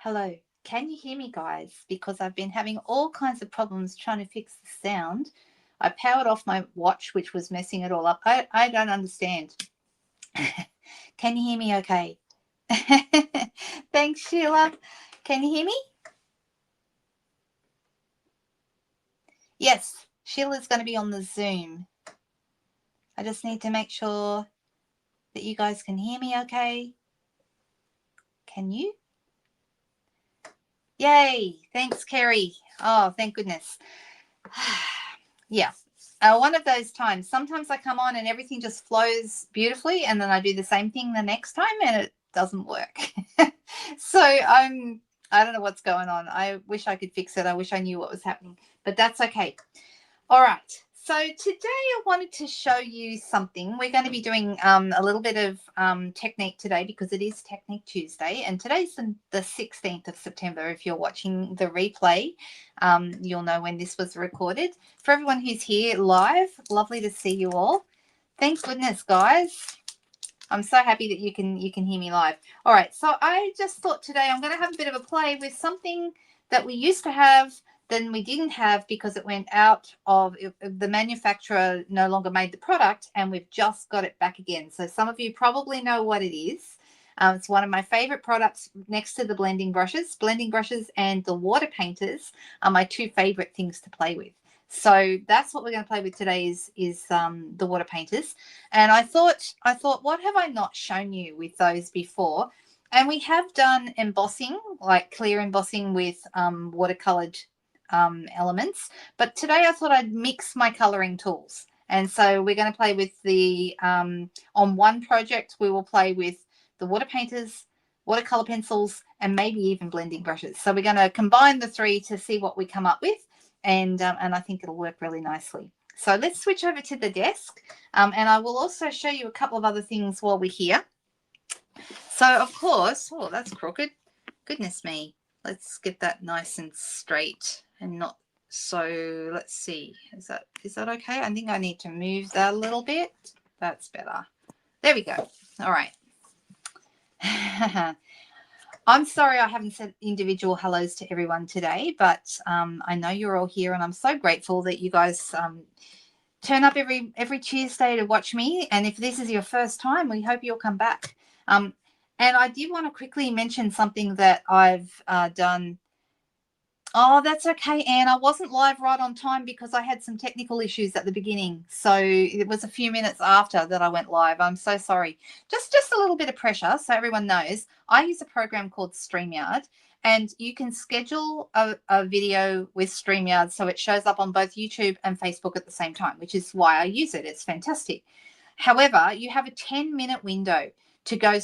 Hello. Can you hear me, guys? Because I've been having all kinds of problems trying to fix the sound. I powered off my watch, which was messing it all up. I don't understand. Can you hear me okay? Thanks, Sheila. Can you hear me? Yes, Sheila's going to be on the Zoom. I just need to make sure that you guys can hear me okay. Can you? Yay. Thanks, Kerry. Oh, thank goodness. Yeah. One of those times. Sometimes I come on and everything just flows beautifully, and then I do the same thing the next time and it doesn't work. So I don't know what's going on. I wish I could fix it. I wish I knew what was happening, but that's okay. All right. So today I wanted to show you something. We're going to be doing a little bit of technique today because it is Technique Tuesday, and today's the 16th of September. If you're watching the replay, you'll know when this was recorded. For everyone who's here live, lovely to see you all. Thank goodness, guys. I'm so happy that you can hear me live. All right, so I just thought today I'm going to have a bit of a play with something that we used to have, then we didn't have because it went out of the manufacturer no longer made the product, and we've just got it back again. So some of you probably know what it is. It's one of my favorite products next to the blending brushes. Blending brushes and the water painters are my two favorite things to play with. So that's what we're going to play with today is the water painters. And I thought, what have I not shown you with those before? And we have done embossing, like clear embossing with watercolored elements. But today I thought I'd mix my coloring tools. And so we're going to play with the, on one project, we will play with the water painters, watercolor pencils, and maybe even blending brushes. So we're going to combine the three to see what we come up with. And I think it'll work really nicely. So let's switch over to the desk. And I will also show you a couple of other things while we're here. So, of course, oh, that's crooked. Goodness me. Let's get that nice and straight and not so, let's see. Is that okay? I think I need to move that a little bit. That's better. There we go. All right. I'm sorry I haven't said individual hellos to everyone today, but I know you're all here, and I'm so grateful that you guys turn up every Tuesday to watch me. And if this is your first time, we hope you'll come back. And I did want to quickly mention something that I've done. Oh, that's okay, Anne. I wasn't live right on time because I had some technical issues at the beginning. So it was a few minutes after that I went live. I'm so sorry. Just a little bit of pressure so everyone knows. I use a program called StreamYard, and you can schedule a video with StreamYard so it shows up on both YouTube and Facebook at the same time, which is why I use it. It's fantastic. However, you have a 10-minute window to go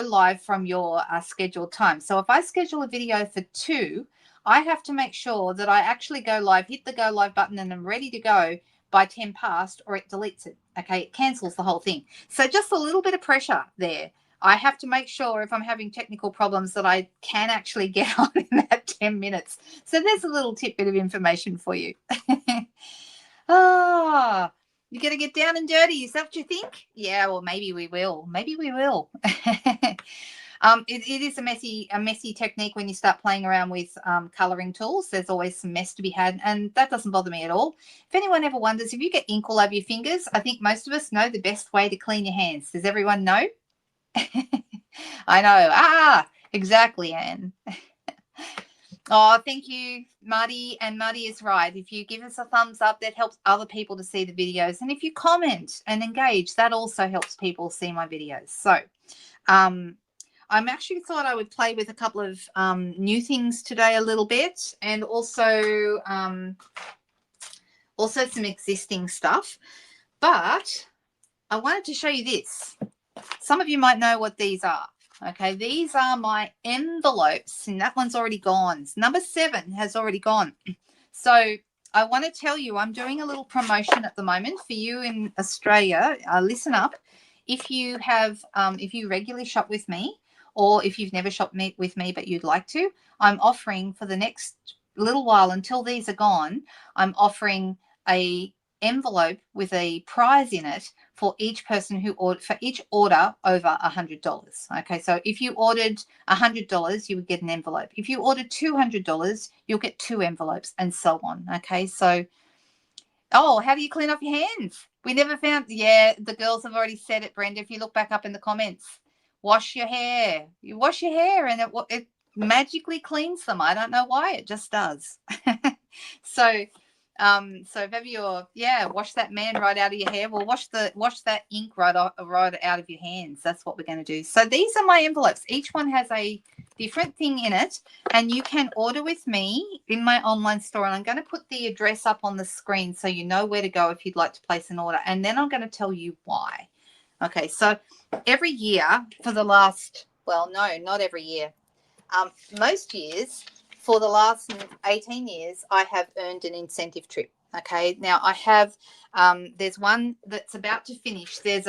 live from your scheduled time. So if I schedule a video for 2, I have to make sure that I actually go live, hit the go live button, and I'm ready to go by 10 past, or it deletes it. Okay, it cancels the whole thing. So just a little bit of pressure there. I have to make sure if I'm having technical problems that I can actually get on in that 10 minutes. So there's a little tidbit of information for you. Ah, you're going to get down and dirty. Is that what you think? Yeah, well, maybe we will. Maybe we will. It is a messy technique when you start playing around with colouring tools. There's always some mess to be had, and that doesn't bother me at all. If anyone ever wonders, if you get ink all over your fingers, I think most of us know the best way to clean your hands. Does everyone know? I know. Exactly, Anne. Oh, thank you, Marty. And Marty is right. If you give us a thumbs up, that helps other people to see the videos. And if you comment and engage, that also helps people see my videos. So I'm actually thought I would play with a couple of new things today a little bit, and also some existing stuff. But I wanted to show you this. Some of you might know what these are. Okay, these are my envelopes, and that one's already gone. Number 7 has already gone. So I want to tell you, I'm doing a little promotion at the moment for you in Australia. Listen up. If you have, if you regularly shop with me, or if you've never shopped with me but you'd like to, I'm offering for the next little while until these are gone, I'm offering a envelope with a prize in it for each person who ordered, for each order over $100. Okay, so if you ordered $100, you would get an envelope. If you ordered $200, you'll get 2 envelopes, and so on. Okay, so oh, how do you clean off your hands? We never found. Yeah, the girls have already said it, Brenda. If you look back up in the comments, wash your hair. You wash your hair, and it magically cleans them. I don't know why, it just does. So, so if ever wash that man right out of your hair. Well, wash that ink right out of your hands. That's what we're going to do. So these are my envelopes. Each one has a different thing in it, and you can order with me in my online store, and I'm going to put the address up on the screen so you know where to go if you'd like to place an order, and then I'm going to tell you why. Okay, so every year for the last, well, no, not every year, most years for the last 18 years, I have earned an incentive trip. Okay, now I have, there's one that's about to finish. There's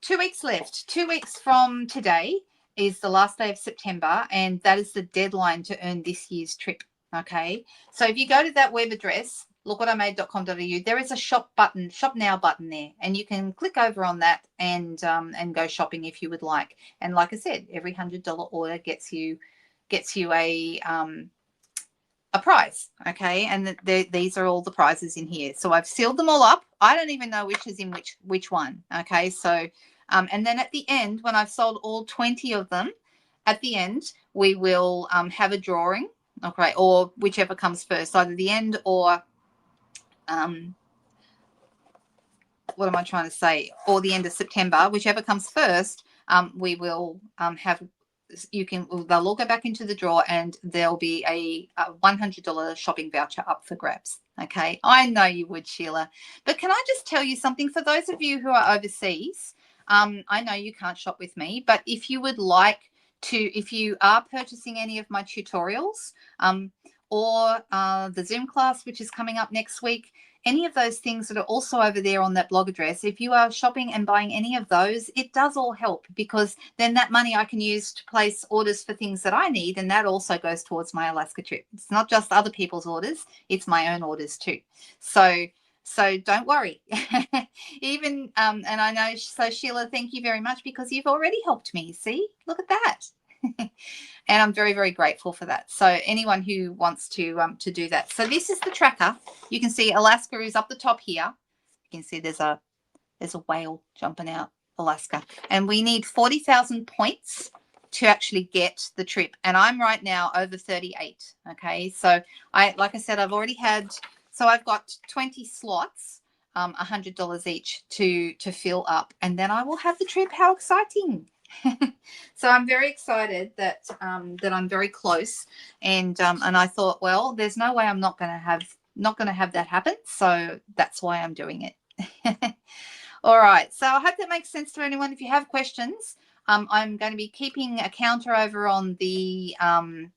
2 weeks left. 2 weeks from today is the last day of September, and that is the deadline to earn this year's trip. Okay, so if you go to that web address, lookwhatimade.com.au, there is a shop now button there, and you can click over on that and go shopping if you would like. And like I said, every $100 order gets you a prize. Okay, and these are all the prizes in here. So I've sealed them all up. I don't even know which is in which one. Okay, so and then at the end, when I've sold all 20 of them, at the end we will have a drawing. Okay, or whichever comes first, either the end or what am I trying to say? Or the end of September, whichever comes first, we will have. They'll all go back into the drawer, and there'll be a $100 shopping voucher up for grabs. Okay, I know you would, Sheila, but can I just tell you something? For those of you who are overseas, I know you can't shop with me, but if you would like to, if you are purchasing any of my tutorials, or the Zoom class, which is coming up next week, any of those things that are also over there on that blog address, if you are shopping and buying any of those, it does all help, because then that money I can use to place orders for things that I need, and that also goes towards my Alaska trip. It's not just other people's orders, it's my own orders too. So don't worry. Even and I know, so Sheila, thank you very much, because you've already helped me. See, look at that. And I'm very, very grateful for that. So anyone who wants to do that. So this is the tracker. You can see Alaska is up the top here. You can see there's a whale jumping out, Alaska. And we need 40,000 points to actually get the trip. And I'm right now over 38. Okay. So like I said, I've already had, so I've got 20 slots, $100 each to fill up. And then I will have the trip. How exciting. So I'm very excited that I'm very close, and I thought, well, there's no way I'm not going to have that happen, so that's why I'm doing it. All right, so I hope that makes sense to anyone. If you have questions, I'm going to be keeping a counter over on the on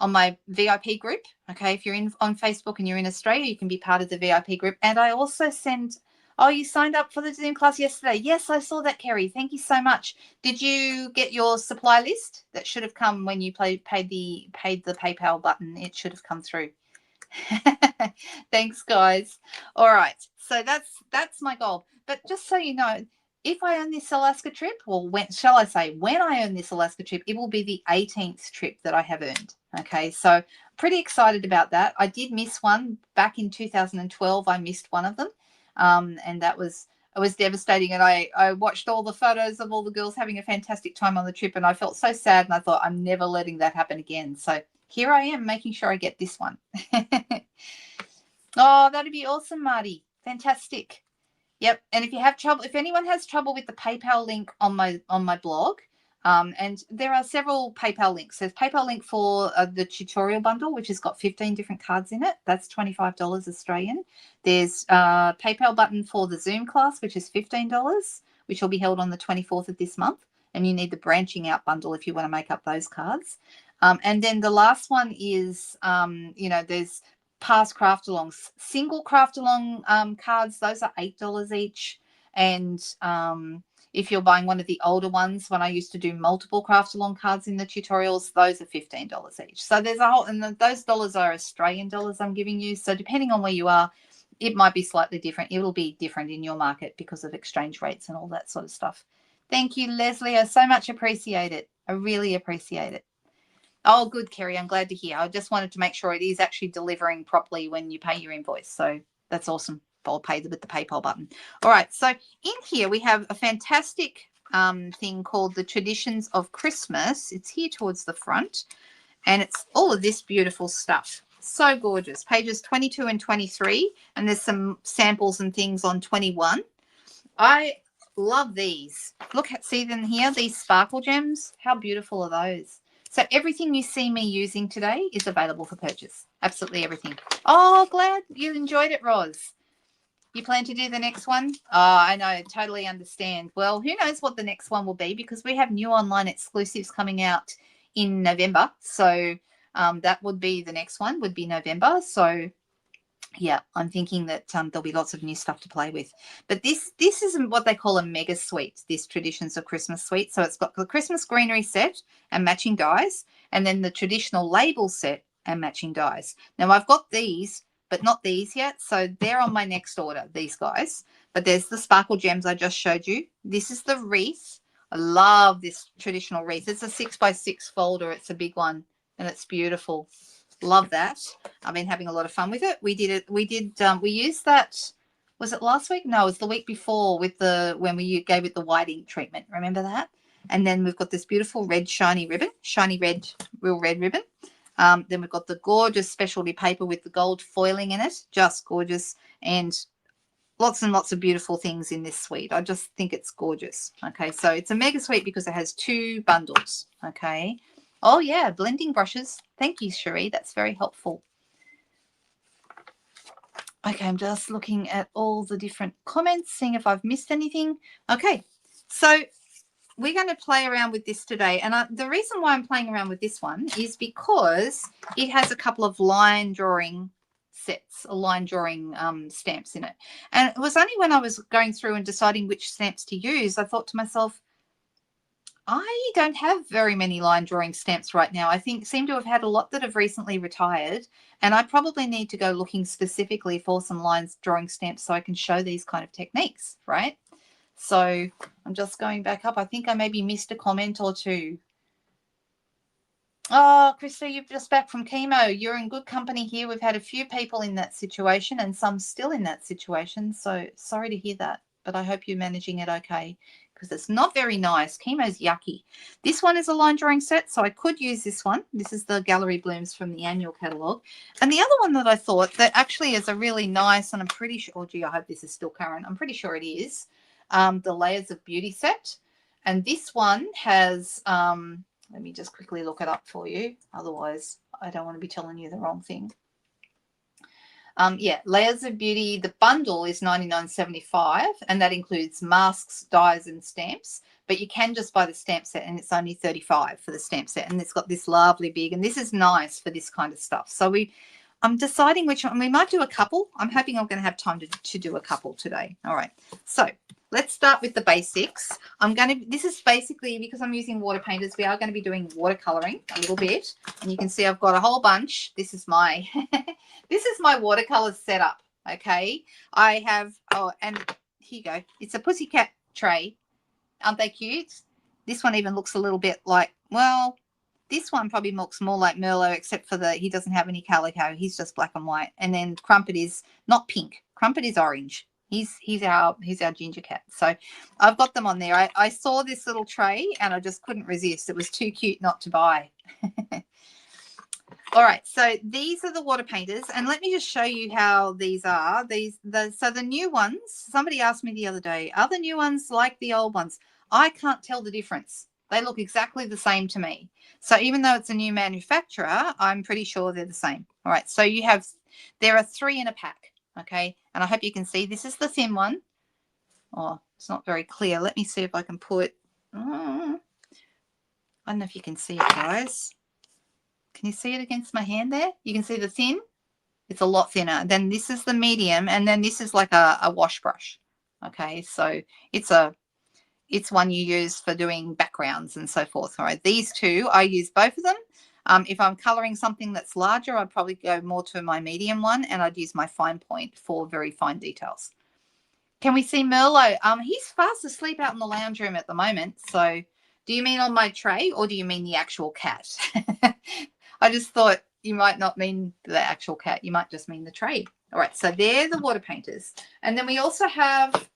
my VIP group. Okay, if you're on Facebook and you're in Australia, you can be part of the VIP group. And I also send. Oh, you signed up for the Zoom class yesterday. Yes, I saw that, Kerry. Thank you so much. Did you get your supply list? That should have come when you paid the PayPal button. It should have come through. Thanks, guys. All right. So that's my goal. But just so you know, if I own this Alaska trip, or when I own this Alaska trip, it will be the 18th trip that I have earned. Okay. So pretty excited about that. I did miss one back in 2012. I missed one of them. And it was devastating. And I watched all the photos of all the girls having a fantastic time on the trip, and I felt so sad, and I thought, I'm never letting that happen again. So here I am making sure I get this one. Oh, that'd be awesome, Marty. Fantastic. Yep. And if anyone has trouble with the PayPal link on my blog, and there are several PayPal links. There's PayPal link for the tutorial bundle, which has got 15 different cards in it. That's $25 Australian. There's a PayPal button for the Zoom class, which is $15, which will be held on the 24th of this month. And you need the branching out bundle if you want to make up those cards. And then the last one is, there's past craft alongs, single craft along cards. Those are $8 each. And if you're buying one of the older ones, when I used to do multiple craft along cards in the tutorials, those are $15 each. So there's a whole, and those dollars are Australian dollars I'm giving you. So depending on where you are, it might be slightly different. It will be different in your market because of exchange rates and all that sort of stuff. Thank you, Leslie. I so much appreciate it. I really appreciate it. Oh, good, Kerry. I'm glad to hear. I just wanted to make sure it is actually delivering properly when you pay your invoice. So that's awesome. I'll pay with the PayPal button. All right. So in here we have a fantastic thing called the Traditions of Christmas. It's here towards the front, and it's all of this beautiful stuff. So gorgeous. Pages 22 and 23, and there's some samples and things on 21. I love these. Look at, see them here, these sparkle gems. How beautiful are those? So everything you see me using today is available for purchase. Absolutely everything. Oh, glad you enjoyed it, Roz. You plan to do the next one? Oh, I know. Totally understand. Well, who knows what the next one will be, because we have new online exclusives coming out in November. So that would be the next one, would be November. So yeah, I'm thinking that there'll be lots of new stuff to play with. But this is what they call a mega suite, this Traditions of Christmas suite. So it's got the Christmas greenery set and matching dies, and then the traditional label set and matching dies. Now I've got these, but not these yet. So they're on my next order, these guys. But there's the sparkle gems I just showed you. This is the wreath. I love this traditional wreath. It's a 6x6 folder. It's a big one, and it's beautiful. Love that. I've been having a lot of fun with it. We used that, was it last week? No, it was the week before with when we gave it the white ink treatment. Remember that? And then we've got this beautiful red shiny ribbon, shiny red, real red ribbon. Then we've got the gorgeous specialty paper with the gold foiling in it, just gorgeous, and lots and lots of beautiful things in this suite. I just think it's gorgeous. Okay, so it's a mega suite because it has 2 bundles. Okay. Oh, yeah, blending brushes. Thank you, Cherie. That's very helpful. Okay, I'm just looking at all the different comments, seeing if I've missed anything. Okay, so we're going to play around with this today. And the reason why I'm playing around with this one is because it has a couple of line drawing sets, line drawing stamps in it. And it was only when I was going through and deciding which stamps to use, I thought to myself, I don't have very many line drawing stamps right now. I seem to have had a lot that have recently retired, and I probably need to go looking specifically for some line drawing stamps so I can show these kind of techniques, right? So I'm just going back up. I think I maybe missed a comment or two. Oh, Krista, you're just back from chemo. You're in good company here. We've had a few people in that situation and some still in that situation. So sorry to hear that, but I hope you're managing it okay, because it's not very nice. Chemo's yucky. This one is a line drawing set, so I could use this one. This is the Gallery Blooms from the annual catalogue. And the other one that I thought that actually is a really nice, and I'm pretty sure, oh gee, I hope this is still current. I'm pretty sure it is, the Layers of Beauty set. And this one has, let me just quickly look it up for you. Otherwise, I don't want to be telling you the wrong thing. Yeah, Layers of Beauty, the bundle is $99.75, and that includes masks, dies, and stamps. But you can just buy the stamp set, and it's only $35 for the stamp set. And it's got this lovely big, and this is nice for this kind of stuff. So I'm deciding which one. We might do a couple. I'm hoping I'm going to have time to do a couple today. All right. So let's start with the basics. This is basically, because I'm using water painters, we are going to be doing watercoloring a little bit. And you can see I've got a whole bunch. This is my this is my watercolor setup. Okay. I have, oh, and here you go. It's a pussycat tray. Aren't they cute? This one even looks a little bit like, well, this one probably looks more like Merlot, except for he doesn't have any calico. He's just black and white. And then Crumpet is not pink. Crumpet is orange. He's our ginger cat. So I've got them on there. I saw this little tray and I just couldn't resist. It was too cute not to buy. All right, so these are the water painters, and let me just show you how these are. So the new ones, somebody asked me the other day, are the new ones like the old ones? I can't tell the difference. They look exactly the same to me. So even though it's a new manufacturer, I'm pretty sure they're the same. All right, so there are 3 in a pack, okay? And I hope you can see this is the thin one. Oh, it's not very clear. Let me see if I can put, I don't know if you can see it, guys. Can you see it against my hand there? You can see the thin. It's a lot thinner. Then this is the medium, and then this is like a wash brush. Okay, so it's one you use for doing backgrounds and so forth. All right, these two, I use both of them. If I'm coloring something that's larger, I'd probably go more to my medium one, and I'd use my fine point for very fine details. Can we see Merlot? He's fast asleep out in the lounge room at the moment. So do you mean on my tray, or do you mean the actual cat? I just thought you might not mean the actual cat. You might just mean the tray. All right, so they're the water painters. And then we also have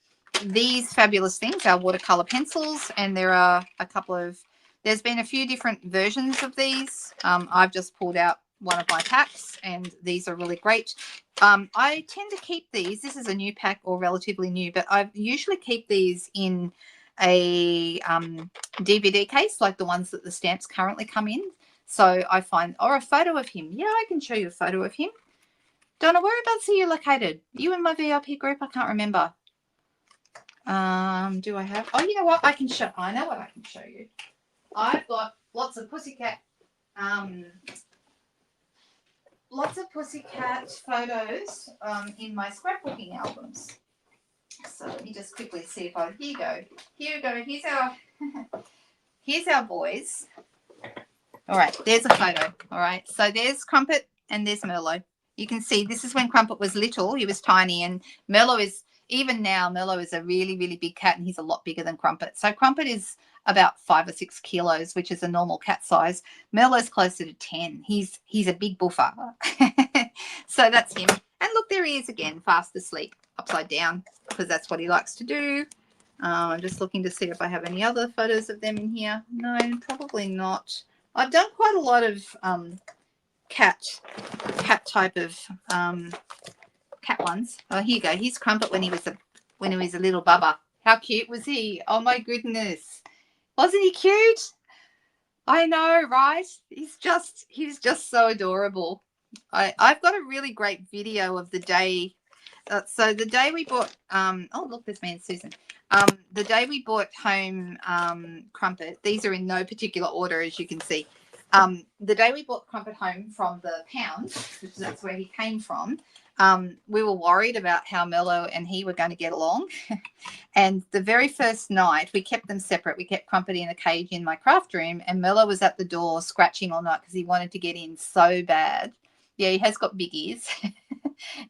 these fabulous things, our watercolor pencils, and there are a couple of, there's been a few different versions of these. I've just pulled out one of my packs, and these are really great. I tend to keep these. This is a new pack, or relatively new, but I usually keep these in a DVD case, like the ones that the stamps currently come in. So I find, or a photo of him. Yeah, I can show you a photo of him. Donna, whereabouts are you located? You in my VIP group? I can't remember. Do I have? Oh, you know what? I can show. I know what I can show you. I've got lots of pussycat photos in my scrapbooking albums. So let me just quickly see if I. Here you go. Here we go. Here's our boys. All right. There's a photo. All right. So there's Crumpet and there's Merlot. You can see this is when Crumpet was little. He was tiny, and Merlot is, even now, Merlot is a really, really big cat, and he's a lot bigger than Crumpet. So Crumpet is about 5 or 6 kilos, which is a normal cat size. Merlot's closer to 10. He's a big buffer. So that's him. And look, there he is again, fast asleep, upside down, because that's what he likes to do. I'm just looking to see if I have any other photos of them in here. No, probably not. I've done quite a lot of cat type of cat ones. Oh, here you go. Here's Crumpet when he was a little bubba. How cute was he? Oh my goodness. Wasn't he cute? I know, right? He's just so adorable. I've got a really great video of the day. So the day we bought oh look, there's me and Susan. The day we brought home Crumpet, these are in no particular order, as you can see. The day we brought Crumpet home from the pound, which that's where he came from, we were worried about how Merlot and he were going to get along. And the very first night, we kept them separate. We kept Crumpet in a cage in my craft room, and Merlot was at the door scratching all night because he wanted to get in so bad. Yeah, he has got big ears.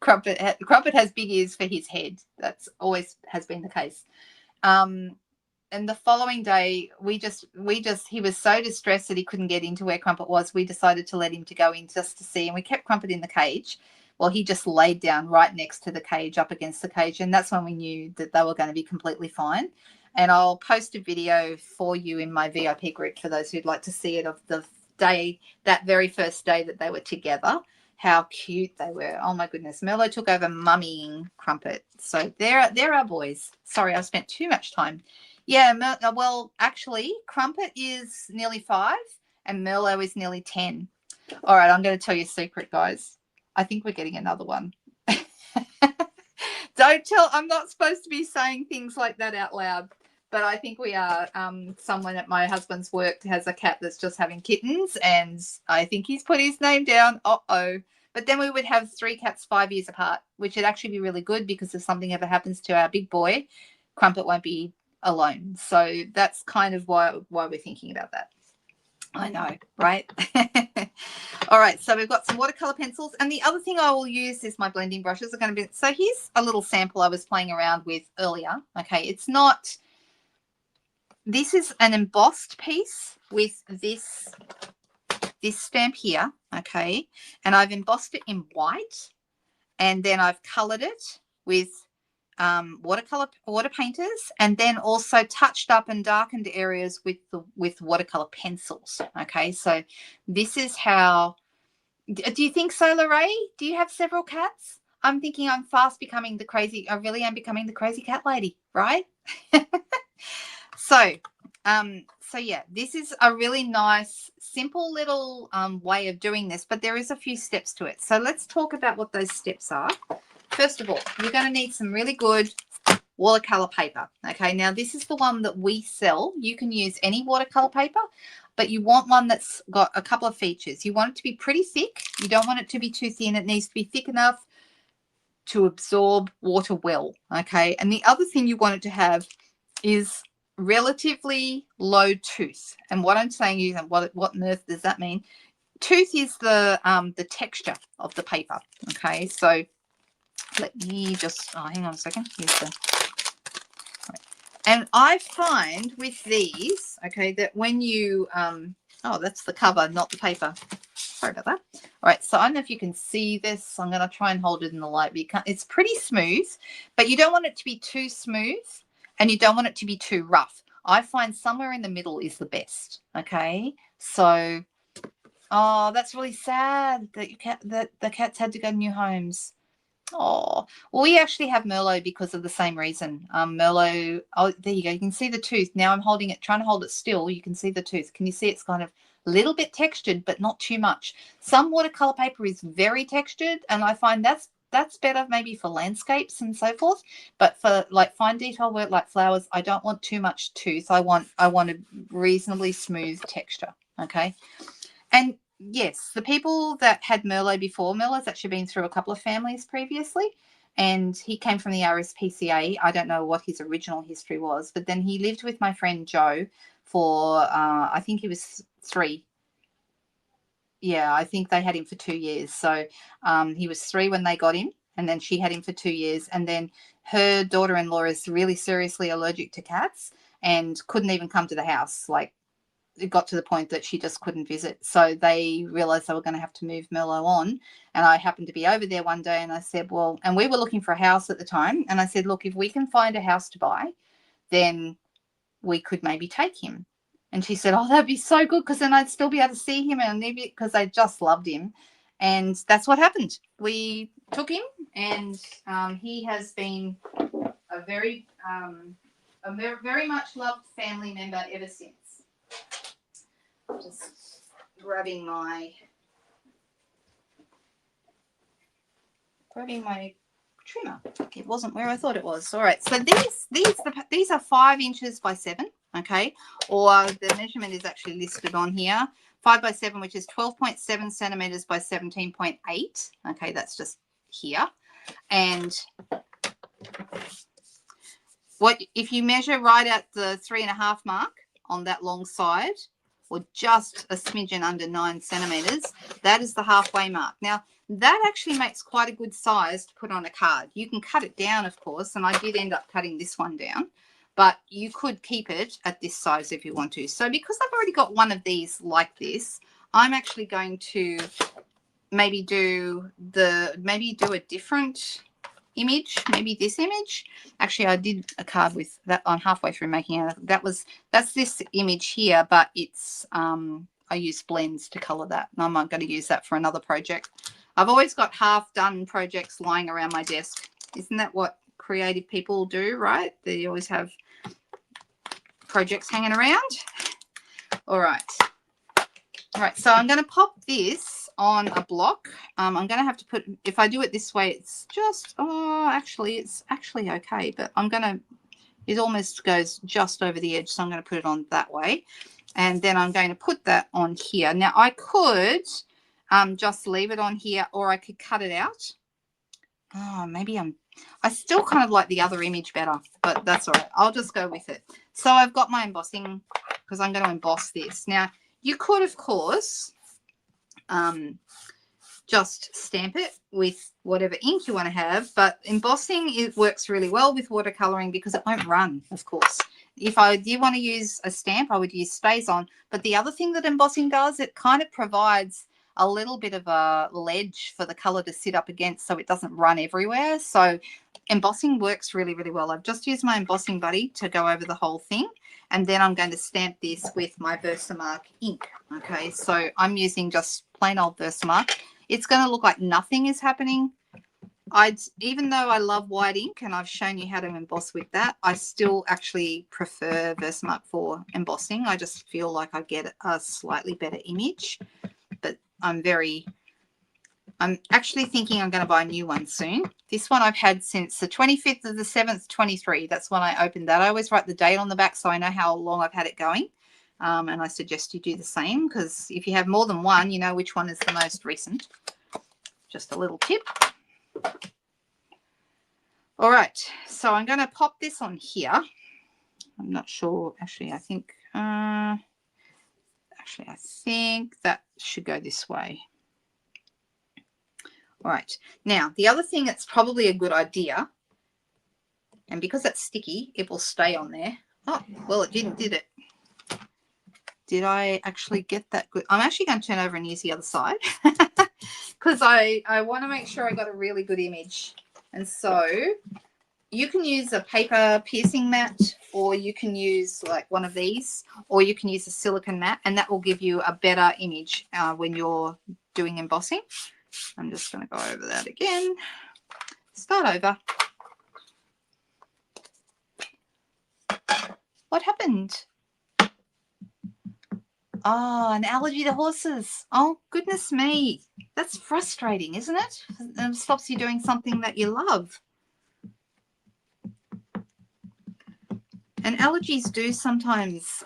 Crumpet has big ears for his head. That's always has been the case. And the following day, he was so distressed that he couldn't get into where Crumpet was. We decided to let him to go in just to see, and we kept Crumpet in the cage. Well, he just laid down right next to the cage, up against the cage, and that's when we knew that they were going to be completely fine. And I'll post a video for you in my VIP group for those who'd like to see it, of the day, that very first day that they were together. How cute they were. Oh my goodness. Merlot took over mummying Crumpet. So they're our boys. Sorry, I spent too much time. Yeah, well, actually, Crumpet is nearly 5 and Merlot is nearly 10. All right, I'm going to tell you a secret, guys. I think we're getting another one. Don't tell. I'm not supposed to be saying things like that out loud, but I think we are. Someone at my husband's work has a cat that's just having kittens, and I think he's put his name down. Uh-oh. But then we would have 3 cats 5 years apart, which would actually be really good, because if something ever happens to our big boy, Crumpet won't be alone. So that's kind of why we're thinking about that. I know, right? All right, so we've got some watercolor pencils, and the other thing I will use is my blending brushes are going to be, so here's a little sample I was playing around with earlier. Okay, it's not, this is an embossed piece with this stamp here, okay, and I've embossed it in white, and then I've colored it with water painters, and then also touched up and darkened areas with watercolor pencils. Okay, so this is how. Do you think so, Lorraine? Do you have several cats? I'm thinking I'm fast becoming the crazy. I really am becoming the crazy cat lady, right? So yeah, this is a really nice, simple little way of doing this, but there is a few steps to it. So let's talk about what those steps are. First of all, you're going to need some really good watercolor paper. Okay, now this is the one that we sell. You can use any watercolor paper, but you want one that's got a couple of features. You want it to be pretty thick. You don't want it to be too thin. It needs to be thick enough to absorb water well. Okay, and the other thing you want it to have is relatively low tooth. And what I'm saying is, and what on earth does that mean? tooth is the texture of the paper. Okay, so let me just, oh, hang on a second. Here's the, and I find with these, okay, that when you, oh, that's the cover, not the paper. Sorry about that. All right, so I don't know if you can see this. I'm going to try and hold it in the light. But you can't, it's pretty smooth, but you don't want it to be too smooth and you don't want it to be too rough. I find somewhere in the middle is the best. Okay, so, oh, that's really sad that that the cats had to go to new homes. Oh, well, we actually have Merlot because of the same reason. Merlot, oh, there you go. You can see the tooth. Now I'm holding it, trying to hold it still. You can see the tooth. Can you see it's kind of a little bit textured, but not too much. Some watercolor paper is very textured, and I find that's better maybe for landscapes and so forth. But for like fine detail work like flowers, I don't want too much tooth. I want a reasonably smooth texture. Okay. And yes, the people that had Merlot before, Merlot's actually been through a couple of families previously, and he came from the RSPCA. I don't know what his original history was, but then he lived with my friend Joe for, I think he was 3. Yeah, I think they had him for 2 years. So he was 3 when they got him, and then she had him for 2 years. And then her daughter-in-law is really seriously allergic to cats and couldn't even come to the house. Like, it got to the point that she just couldn't visit. So they realized they were going to have to move Merlot on. And I happened to be over there one day and I said, well, and we were looking for a house at the time. And I said, look, if we can find a house to buy, then we could maybe take him. And she said, oh, that'd be so good because then I'd still be able to see him and maybe because I just loved him. And that's what happened. We took him and he has been a very much loved family member ever since. Just grabbing my trimmer. It wasn't where I thought it was. All right, so these are 5 inches by 7, okay, or the measurement is actually listed on here, 5 by 7, which is 12.7 centimeters by 17.8. Okay, that's just here. And what if you measure right at the 3.5 mark on that long side, or just a smidgen under 9 centimeters, that is the halfway mark. Now, that actually makes quite a good size to put on a card. You can cut it down, of course, and I did end up cutting this one down, but you could keep it at this size if you want to. So because I've already got one of these like this, I'm actually going to maybe do a different image, maybe this image. Actually, I did a card with that. I'm halfway through making it. That's this image here, but it's I use blends to color that, and I'm not going to use that for another project. I've always got half done projects lying around my desk. Isn't that what creative people do, right? They always have projects hanging around. All right. All right, so I'm going to pop this on a block. I'm going to have to put, if I do it this way, it's just, oh, actually, it's actually okay, but I'm going to, it almost goes just over the edge, so I'm going to put it on that way. And then I'm going to put that on here. Now, I could just leave it on here, or I could cut it out. Oh, maybe I still kind of like the other image better, but that's all right. I'll just go with it. So I've got my embossing because I'm going to emboss this. Now, you could, of course, just stamp it with whatever ink you want to have, but embossing, it works really well with watercoloring because it won't run, of course. If I did want to use a stamp, I would use StazOn. But the other thing that embossing does, it kind of provides a little bit of a ledge for the color to sit up against so it doesn't run everywhere. So embossing works really, really well. I've just used my embossing buddy to go over the whole thing. And then I'm going to stamp this with my Versamark ink. Okay, so I'm using just plain old Versamark. It's going to look like nothing is happening. Even though I love white ink and I've shown you how to emboss with that, I still actually prefer Versamark for embossing. I just feel like I get a slightly better image. But I'm actually thinking I'm going to buy a new one soon. This one I've had since the 25th of the 7th, 23. That's when I opened that. I always write the date on the back so I know how long I've had it going. And I suggest you do the same because if you have more than one, you know which one is the most recent. Just a little tip. All right, so I'm going to pop this on here. I'm not sure. Actually, I think Actually, I think that should go this way. All right. Now, the other thing that's probably a good idea, and because that's sticky, it will stay on there. Oh, well, it didn't, did it? Did I actually get that good? I'm actually going to turn over and use the other side because I want to make sure I got a really good image. And so you can use a paper piercing mat, or you can use like one of these, or you can use a silicone mat, and that will give you a better image when you're doing embossing. I'm just going to go over that again. Start over. What happened? Oh, an allergy to horses. Oh, goodness me. That's frustrating, isn't it? It stops you doing something that you love. And allergies do sometimes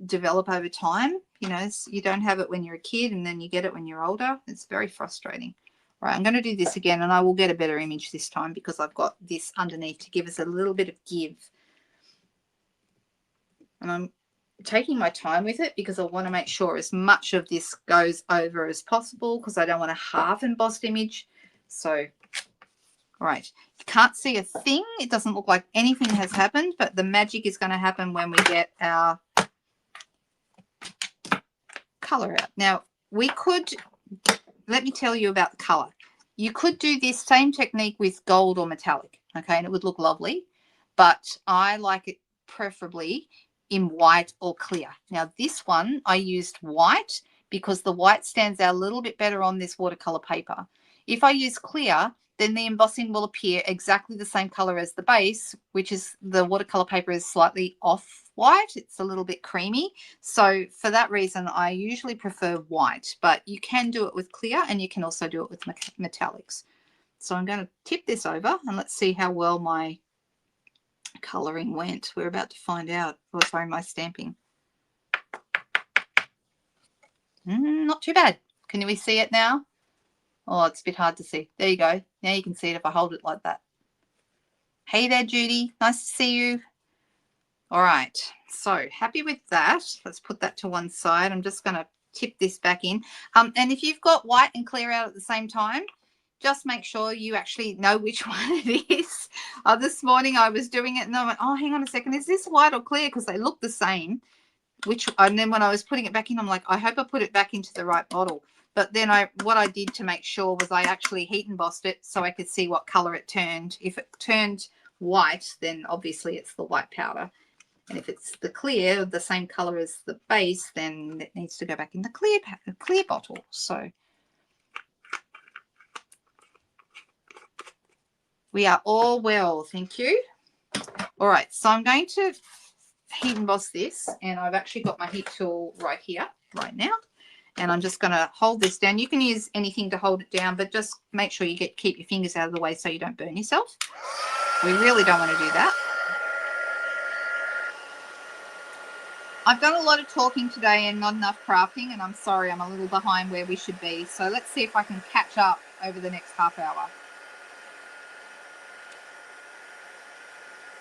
develop over time. You know, you don't have it when you're a kid and then you get it when you're older. It's very frustrating. All right, I'm going to do this again, and I will get a better image this time because I've got this underneath to give us a little bit of give. And I'm taking my time with it because I want to make sure as much of this goes over as possible because I don't want a half embossed image. So, all right, you can't see a thing. It doesn't look like anything has happened, but the magic is going to happen when we get our color out. Now, we could, let me tell you about the color. You could do this same technique with gold or metallic, okay, and it would look lovely, but I like it preferably in white or clear. Now, this one I used white because the white stands out a little bit better on this watercolor paper. If I use clear, then the embossing will appear exactly the same color as the base, which is the watercolor paper is slightly off white. It's a little bit creamy. So for that reason, I usually prefer white, but you can do it with clear and you can also do it with metallics. So I'm going to tip this over and let's see how well my coloring went. We're about to find out. Oh, sorry, my stamping. Not too bad. Can we see it now? Oh, it's a bit hard to see. There you go. Now you can see it if I hold it like that. Hey there, Judy. Nice to see you. All right. So happy with that. Let's put that to one side. I'm just going to tip this back in. And if you've got white and clear out at the same time, just make sure you actually know which one it is. This morning I was doing it and I went, oh, hang on a second. Is this white or clear? Because they look the same. And then when I was putting it back in, I'm like, I hope I put it back into the right bottle. But then what I did to make sure was I actually heat embossed it so I could see what color it turned. If it turned white, then obviously it's the white powder. And if it's the clear, the same color as the base, then it needs to go back in the clear bottle. So we are all well, thank you. All right, so I'm going to heat emboss this, and I've actually got my heat tool right here, right now. And I'm just going to hold this down. You can use anything to hold it down, but just make sure you keep your fingers out of the way so you don't burn yourself. We really don't want to do that. I've done a lot of talking today and not enough crafting, and I'm sorry, I'm a little behind where we should be. So let's see if I can catch up over the next half hour.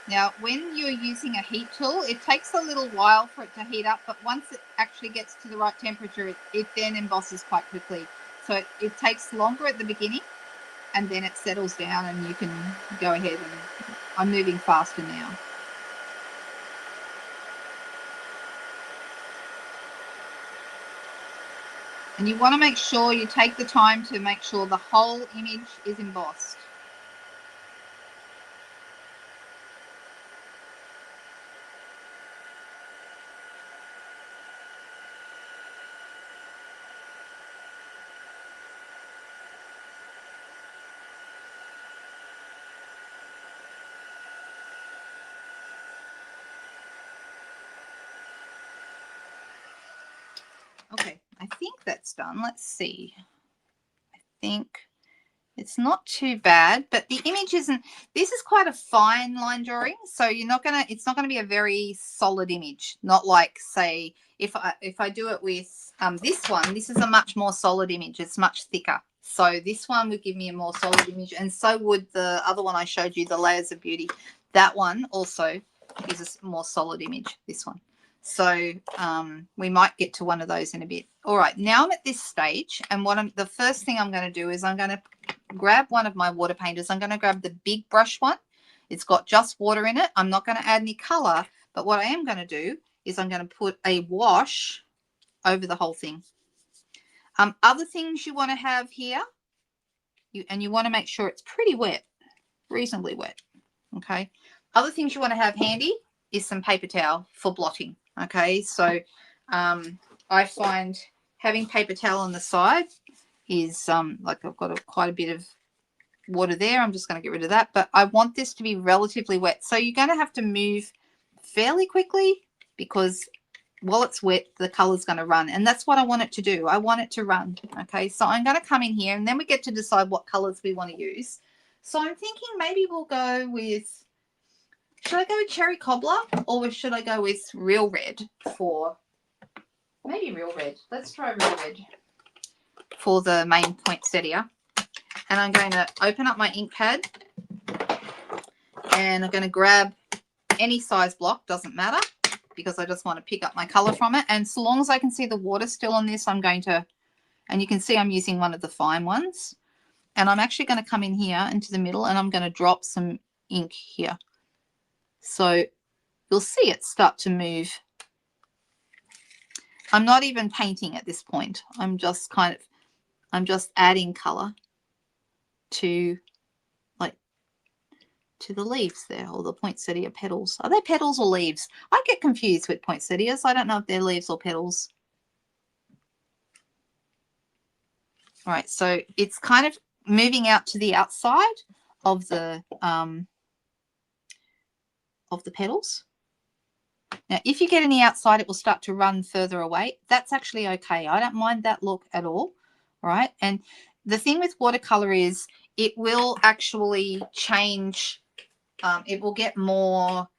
Now, when you're using a heat tool, it takes a little while for it to heat up, but once it actually gets to the right temperature, it then embosses quite quickly. So it takes longer at the beginning, and then it settles down, and you can go ahead. And I'm moving faster now. And you want to make sure you take the time to make sure the whole image is embossed. Okay, I think that's done. Let's see. I think it's not too bad, but the image isn't, this is quite a fine line drawing. So it's not going to be a very solid image. Not like, say, if I do it with this one, this is a much more solid image. It's much thicker. So this one would give me a more solid image. And so would the other one I showed you, the Layers of Beauty. That one also is a more solid image, this one. So we might get to one of those in a bit. All right, now I'm at this stage, and the first thing I'm going to do is I'm going to grab one of my water painters. I'm going to grab the big brush one. It's got just water in it. I'm not going to add any color, but what I am going to do is I'm going to put a wash over the whole thing. Other things you want to have here, you want to make sure it's pretty wet, reasonably wet. Okay. Other things you want to have handy is some paper towel for blotting. Okay. So I find having paper towel on the side is like I've got quite a bit of water there. I'm just going to get rid of that. But I want this to be relatively wet. So you're going to have to move fairly quickly because while it's wet, the color's going to run. And that's what I want it to do. I want it to run. Okay. So I'm going to come in here and then we get to decide what colors we want to use. So I'm thinking maybe we'll go with, should I go with cherry cobbler or should I go with real red for, maybe real red. Let's try real red for the main poinsettia. And I'm going to open up my ink pad and I'm going to grab any size block, doesn't matter, because I just want to pick up my color from it. And so long as I can see the water still on this, I'm going to, and you can see I'm using one of the fine ones. And I'm actually going to come in here into the middle and I'm going to drop some ink here. So you'll see it start to move. I'm not even painting at this point. I'm just adding color to the leaves there, or the poinsettia petals. Are they petals or leaves? I get confused with poinsettias. I don't know if they're leaves or petals. All right, so it's kind of moving out to the outside of the petals. Now, if you get any outside, it will start to run further away. That's actually okay. I don't mind that look at all, right? And the thing with watercolor is it will actually change. It will get more,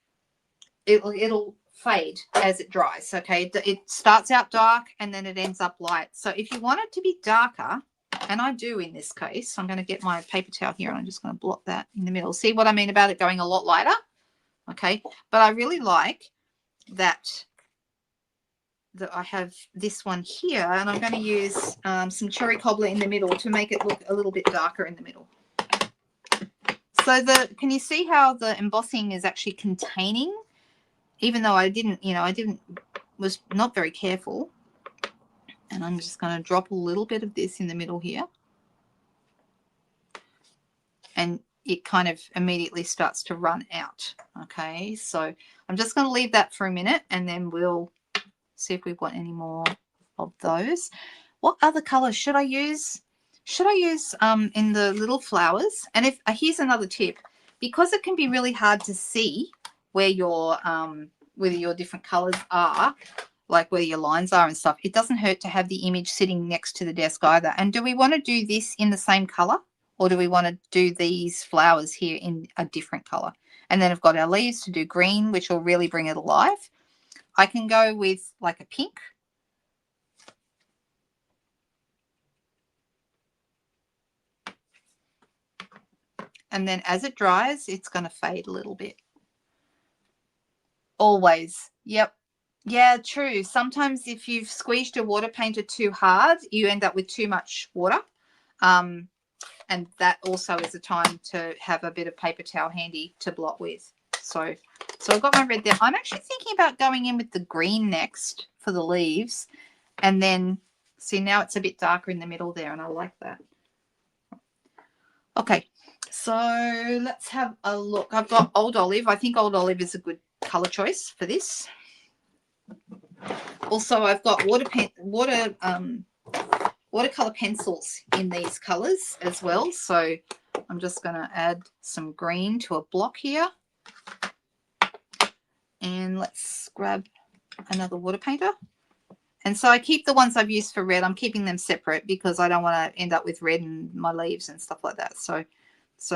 it'll fade as it dries, okay? It starts out dark and then it ends up light. So if you want it to be darker, and I do in this case, I'm going to get my paper towel here and I'm just going to blot that in the middle. See what I mean about it going a lot lighter? Okay, but I really like that I have this one here, and I'm going to use some cherry cobbler in the middle to make it look a little bit darker in the middle. So can you see how the embossing is actually containing, even though I was not very careful. And I'm just going to drop a little bit of this in the middle here. And it kind of immediately starts to run out. Okay, so I'm just going to leave that for a minute and then we'll see if we've got any more of those. What other colors should I use? Should I use in the little flowers? And here's another tip, because it can be really hard to see where whether your different colors are, like where your lines are and stuff, it doesn't hurt to have the image sitting next to the desk either. And do we want to do this in the same color, or do we want to do these flowers here in a different color? And then I've got our leaves to do green, which will really bring it alive. I can go with like a pink. And then as it dries, it's going to fade a little bit. Always. Yep. Yeah, true. Sometimes if you've squeezed your water painter too hard, you end up with too much water. And that also is a time to have a bit of paper towel handy to blot with. So I've got my red there. I'm actually thinking about going in with the green next for the leaves. And then, see, now it's a bit darker in the middle there, and I like that. Okay, so let's have a look. I've got Old Olive. I think Old Olive is a good color choice for this. Also, I've got watercolor pencils in these colors as well. So I'm just going to add some green to a block here. And let's grab another water painter. And so I keep the ones I've used for red. I'm keeping them separate because I don't want to end up with red in my leaves and stuff like that. So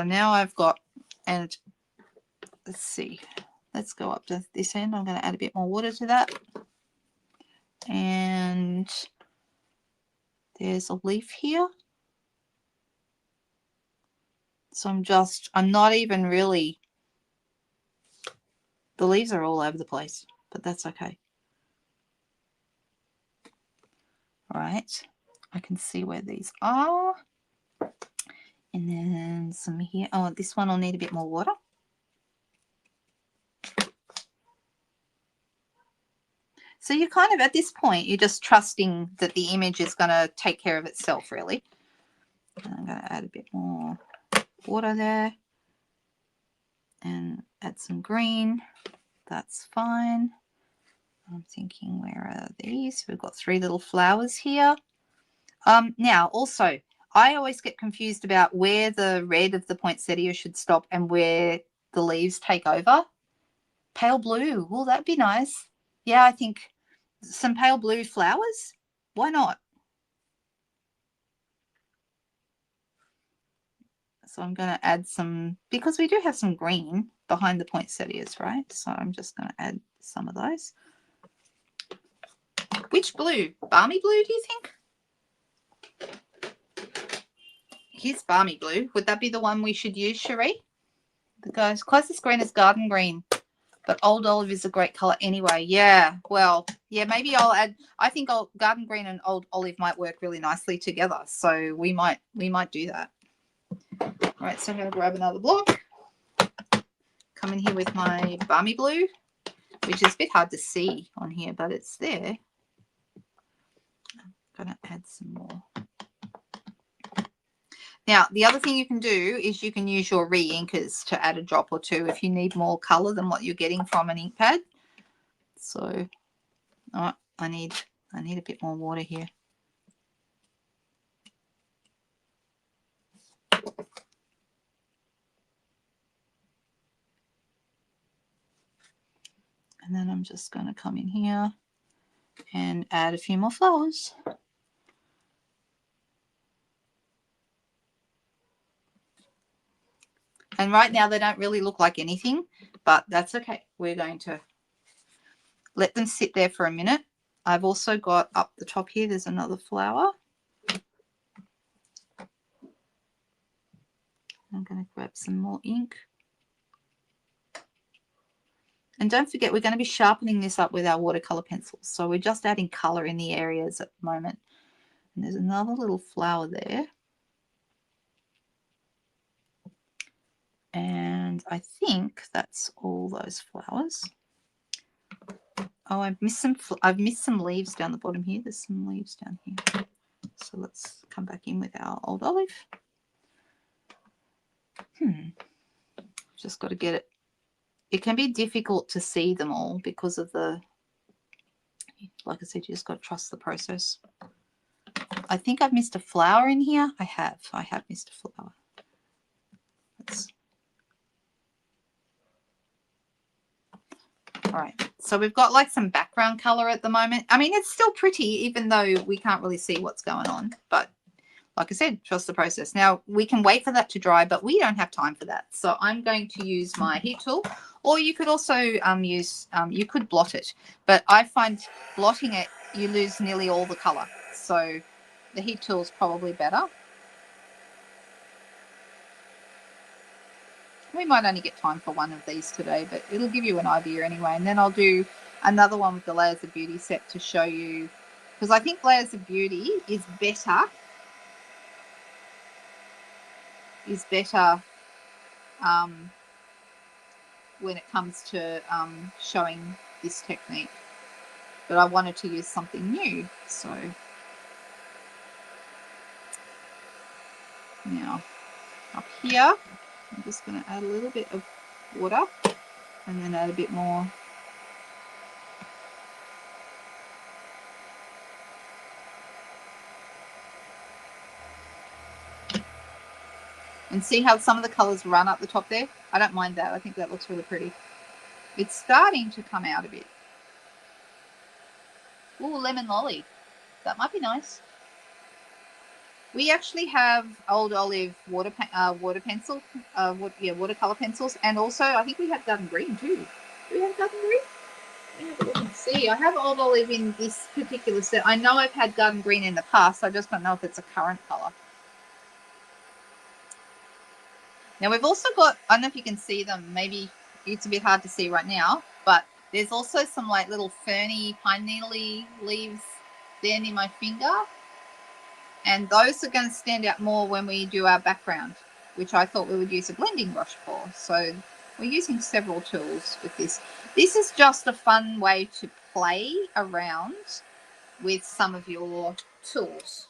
now I've got, and let's see, let's go up to this end. I'm going to add a bit more water to that. And there's a leaf here. So I'm not even really, the leaves are all over the place, but that's okay. All right, I can see where these are. And then some here. Oh, this one will need a bit more water. So you're kind of, at this point, you're just trusting that the image is going to take care of itself, really. And I'm going to add a bit more water there. And add some green. That's fine. I'm thinking, where are these? We've got 3 little flowers here. Now, also, I always get confused about where the red of the poinsettia should stop and where the leaves take over. Pale blue. Well, that'd be nice. Yeah, I think some pale blue flowers. Why not? So I'm going to add some, because we do have some green behind the poinsettias, right? So I'm just going to add some of those. Which blue? Balmy blue, do you think? Here's balmy blue. Would that be the one we should use, Cherie? The closest green is garden green, but old olive is a great color anyway. Yeah, well, yeah, maybe I'll add, I think garden green and old olive might work really nicely together. So we might do that. All right, so I'm going to grab another block. Come in here with my balmy blue, which is a bit hard to see on here, but it's there. I'm going to add some more. Now, the other thing you can do is you can use your re-inkers to add a drop or two if you need more color than what you're getting from an ink pad. So, oh, I need a bit more water here. And then I'm just going to come in here and add a few more flowers. And right now they don't really look like anything, but that's okay. We're going to let them sit there for a minute. I've also got up the top here, there's another flower. I'm going to grab some more ink. And don't forget, we're going to be sharpening this up with our watercolor pencils. So we're just adding color in the areas at the moment. And there's another little flower there. And I think that's all those flowers. Oh, I've missed some leaves down the bottom here. There's some leaves down here. So let's come back in with our old olive. Just got to get it. It can be difficult to see them all because of the, like I said, you just got to trust the process. I think I've missed a flower in here. I have missed a flower. All right, so we've got like some background color at the moment. I mean, it's still pretty, even though we can't really see what's going on. But like I said, trust the process. Now, we can wait for that to dry, but we don't have time for that. So I'm going to use my heat tool, or you could also you could blot it. But I find blotting it, you lose nearly all the color. So the heat tool is probably better. We might only get time for one of these today, but it'll give you an idea anyway. And then I'll do another one with the Layers of Beauty set to show you, because I think Layers of Beauty is better. When it comes to showing this technique. But I wanted to use something new. So now up here, I'm just going to add a little bit of water and then add a bit more. And see how some of the colors run up the top there? I don't mind that. I think that looks really pretty. It's starting to come out a bit. Ooh, lemon lolly. That might be nice. We actually have old olive watercolor pencils, and also I think we have garden green too. Do we have garden green? Let me have a look and see. I have old olive in this particular set. I know I've had garden green in the past. I just don't know if it's a current color. Now we've also got, I don't know if you can see them. Maybe it's a bit hard to see right now, but there's also some like little ferny pine needle-y leaves there near my finger. And those are going to stand out more when we do our background, which I thought we would use a blending brush for. So we're using several tools with this. This is just a fun way to play around with some of your tools.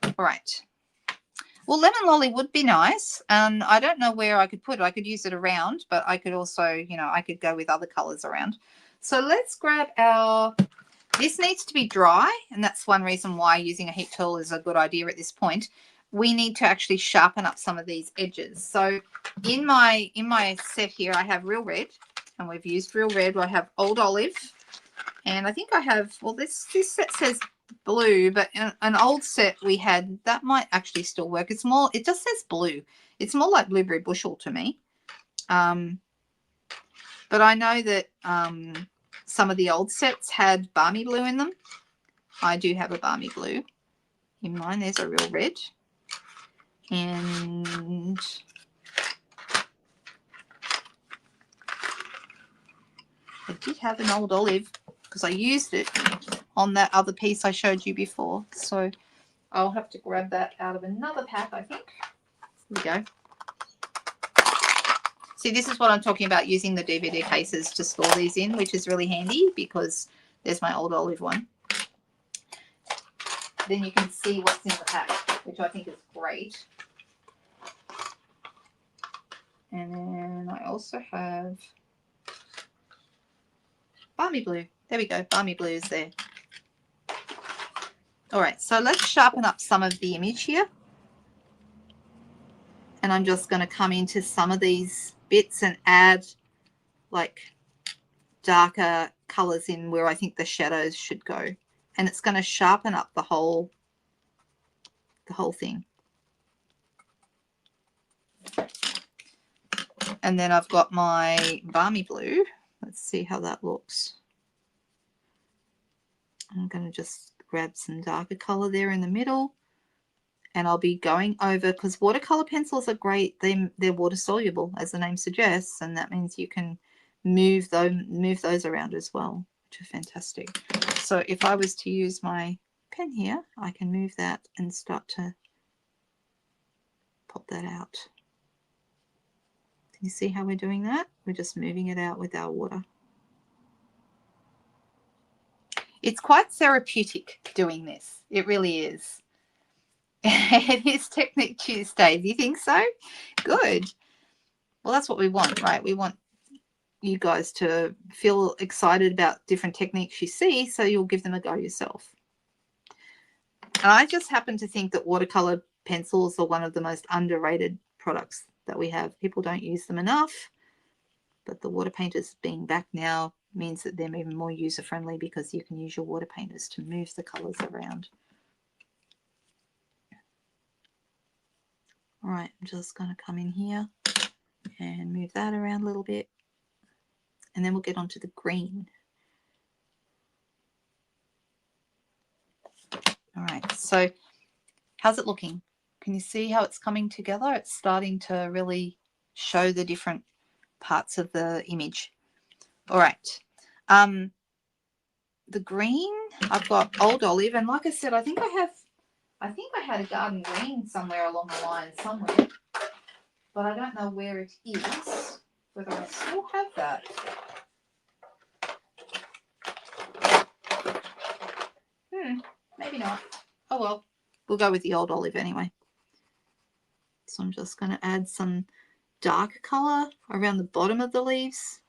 All right. Well, lemon lolly would be nice. And I don't know where I could put it. I could use it around, but I could also, you know, I could go with other colors around. So let's grab our, this needs to be dry. And that's one reason why using a heat tool is a good idea at this point. We need to actually sharpen up some of these edges. So in my set here, I have Real Red, and we've used Real Red. I have Old Olive, and I think I have, well, this set says blue, but an old set we had, that might actually still work. It's more, it just says blue. It's more like Blueberry Bushel to me. But I know that some of the old sets had Balmy Blue in them. I do have a Balmy Blue in mine. There's a Real Red. And I did have an Old Olive because I used it on that other piece I showed you before. So I'll have to grab that out of another pack, I think. Here we go. See, this is what I'm talking about, using the DVD cases to store these in, which is really handy because there's my Old Olive one. Then you can see what's in the pack, which I think is great. And then I also have Balmy Blue. There we go. Balmy Blue is there. All right, so let's sharpen up some of the image here. And I'm just going to come into some of these bits and add like darker colors in where I think the shadows should go. And it's going to sharpen up the whole thing. And then I've got my Balmy Blue. Let's see how that looks. I'm going to just grab some darker color there in the middle. And I'll be going over, because watercolor pencils are great. They're water soluble, as the name suggests, and that means you can move those around as well, which are fantastic. So if I was to use my pen here, I can move that and start to pop that out. Can you see how we're doing that? We're just moving it out with our water. It's quite therapeutic doing this. It really is. It is Technique Tuesday. Do you think so? Good. Well, that's what we want, right? We want you guys to feel excited about different techniques you see, so you'll give them a go yourself. And I just happen to think that watercolor pencils are one of the most underrated products that we have. People don't use them enough, but the water painters being back now means that they're even more user-friendly because you can use your water painters to move the colors around. All right, I'm just going to come in here and move that around a little bit. And then we'll get onto the green. All right, so how's it looking? Can you see how it's coming together? It's starting to really show the different parts of the image. All right. The green, I've got Old Olive, and like I said, I think I had a garden green somewhere along the line somewhere, but I don't know where it is, whether I still have that. Maybe not. Oh well, we'll go with the Old Olive anyway. So I'm just going to add some dark color around the bottom of the leaves.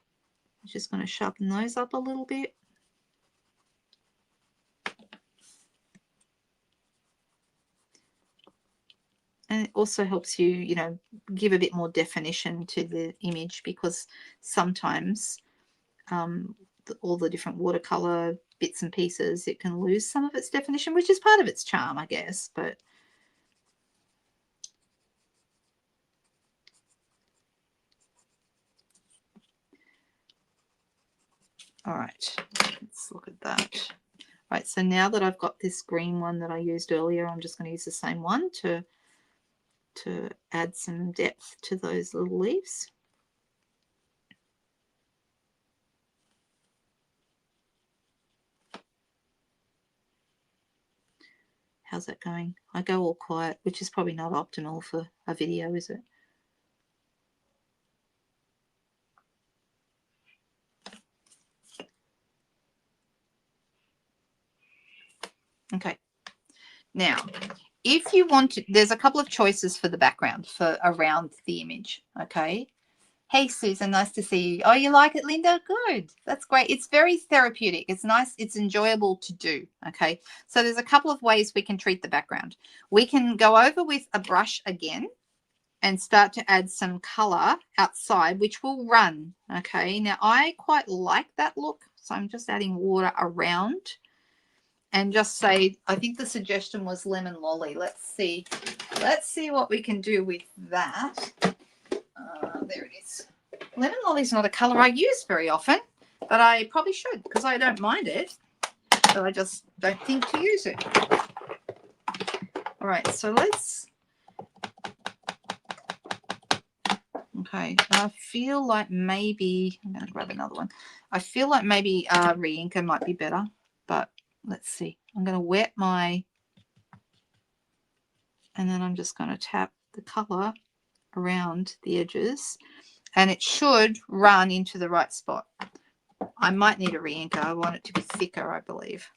I'm just going to sharpen those up a little bit. And it also helps you, you know, give a bit more definition to the image, because sometimes all the different watercolor bits and pieces, it can lose some of its definition, which is part of its charm, I guess. But all right, let's look at that. All right, so now that I've got this green one that I used earlier, I'm just going to use the same one to add some depth to those little leaves. How's that going? I go all quiet, which is probably not optimal for a video, is it? Okay. Now, if you want to, there's a couple of choices for the background for around the image. Okay. Hey, Susan, nice to see you. Oh, you like it, Linda? Good. That's great. It's very therapeutic. It's nice. It's enjoyable to do. Okay. So there's a couple of ways we can treat the background. We can go over with a brush again and start to add some color outside, which will run. Okay. Now, I quite like that look. So I'm just adding water around and just say, I think the suggestion was lemon lolly. Let's see. Let's see what we can do with that. There it is. Lemon lolly is not a color I use very often, but I probably should because I don't mind it, but I just don't think to use it. All right, so let's, okay, I feel like maybe, I'm going to grab another one. I feel like maybe re-inker might be better, but let's see. I'm going to wet my, and then I'm just going to tap the color around the edges, and it should run into the right spot. I might need a re-inker. I want it to be thicker, I believe.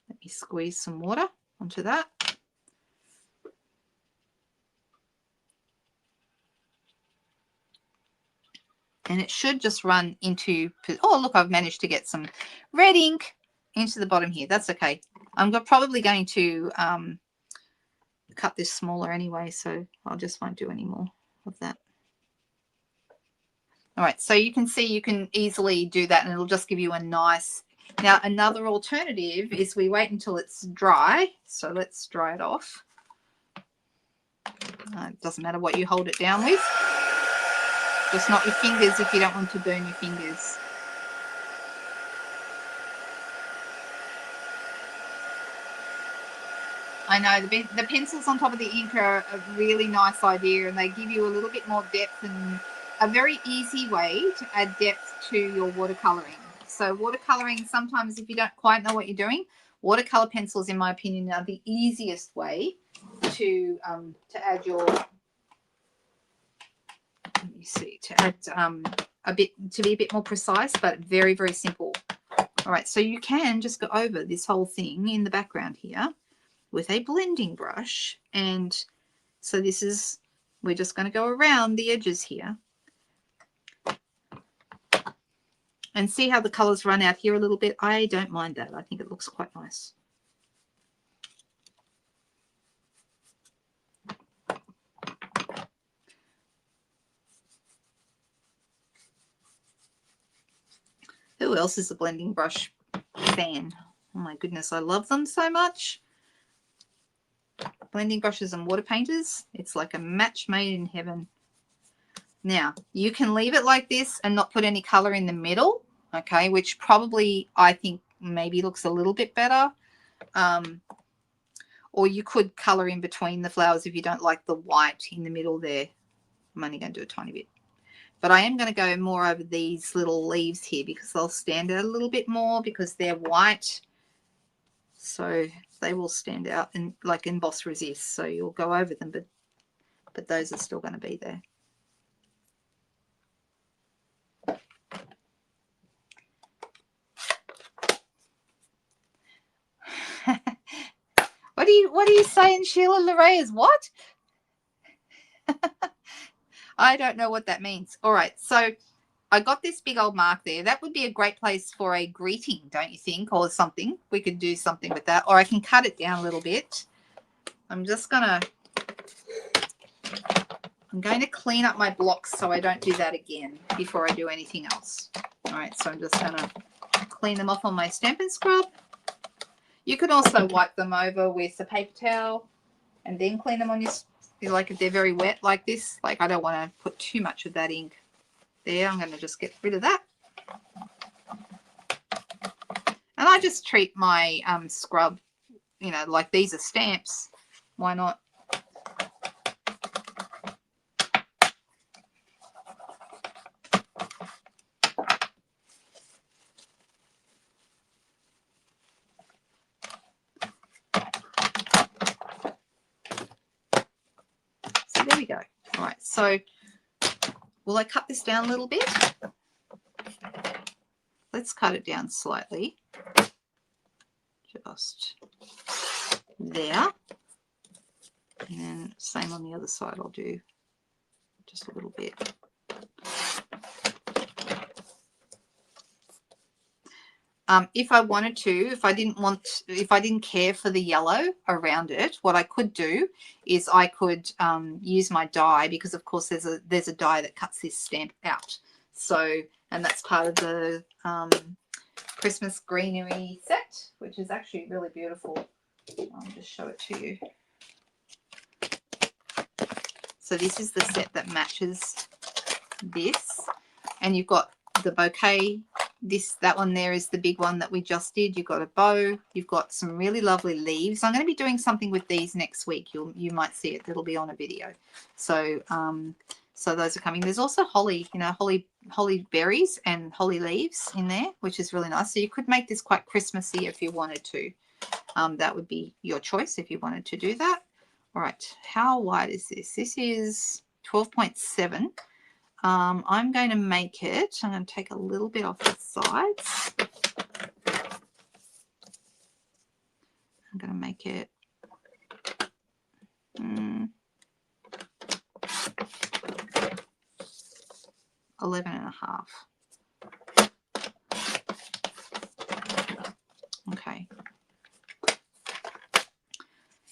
Let me squeeze some water onto that. And it should just run into, oh, look, I've managed to get some red ink into the bottom here. That's okay. I'm probably going to cut this smaller anyway, so I just won't do any more of that. All right, so you can see you can easily do that and it'll just give you a nice, now another alternative is we wait until it's dry. So let's dry it off. It doesn't matter what you hold it down with. Just not your fingers if you don't want to burn your fingers. I know the pencils on top of the ink are a really nice idea, and they give you a little bit more depth and a very easy way to add depth to your watercoloring. So watercoloring, sometimes if you don't quite know what you're doing, watercolor pencils, in my opinion, are the easiest way to add your, let me see, to add a bit, to be a bit more precise, but very, very simple. All right, so you can just go over this whole thing in the background here with a blending brush. And so this is, we're just going to go around the edges here and see how the colors run out here a little bit. I don't mind that. I think it looks quite nice. Who else is a blending brush fan? Oh my goodness, I love them so much. Blending brushes and water painters. It's like a match made in heaven. Now, you can leave it like this and not put any color in the middle, okay, which probably I think maybe looks a little bit better. Or you could color in between the flowers if you don't like the white in the middle there. I'm only going to do a tiny bit. But I am going to go more over these little leaves here because they'll stand out a little bit more because they're white. So they will stand out and like emboss resist. So you'll go over them, but those are still going to be there. What are you saying, Sheila Lorraine? Is what? I don't know what that means. All right, so I got this big old mark there. That would be a great place for a greeting, don't you think, or something? We could do something with that, or I can cut it down a little bit. I'm going to clean up my blocks so I don't do that again before I do anything else. All right, so I'm just going to clean them off on my Stampin' Scrub. You could also wipe them over with a paper towel and then clean them on your, like if they're very wet like this. Like I don't want to put too much of that ink there. I'm going to just get rid of that. And I just treat my scrub, you know, like these are stamps. Why not? So will I cut this down a little bit? Let's cut it down slightly. Just there. And then same on the other side, I'll do just a little bit. If I wanted to, if I didn't care for the yellow around it, what I could do is I could use my die, because of course there's a die that cuts this stamp out. So, and that's part of the Christmas greenery set, which is actually really beautiful. I'll just show it to you. So this is the set that matches this, and you've got the bouquet. That one there is the big one that we just did. You've got a bow. You've got some really lovely leaves. I'm going to be doing something with these next week. You might see it. It'll be on a video. So so those are coming. There's also holly, you know, holly berries and holly leaves in there, which is really nice. So you could make this quite Christmassy if you wanted to. That would be your choice if you wanted to do that. All right, how wide is this? This is 12.7. I'm going to make it, I'm going to take a little bit off the sides. I'm going to make it 11.5. Okay.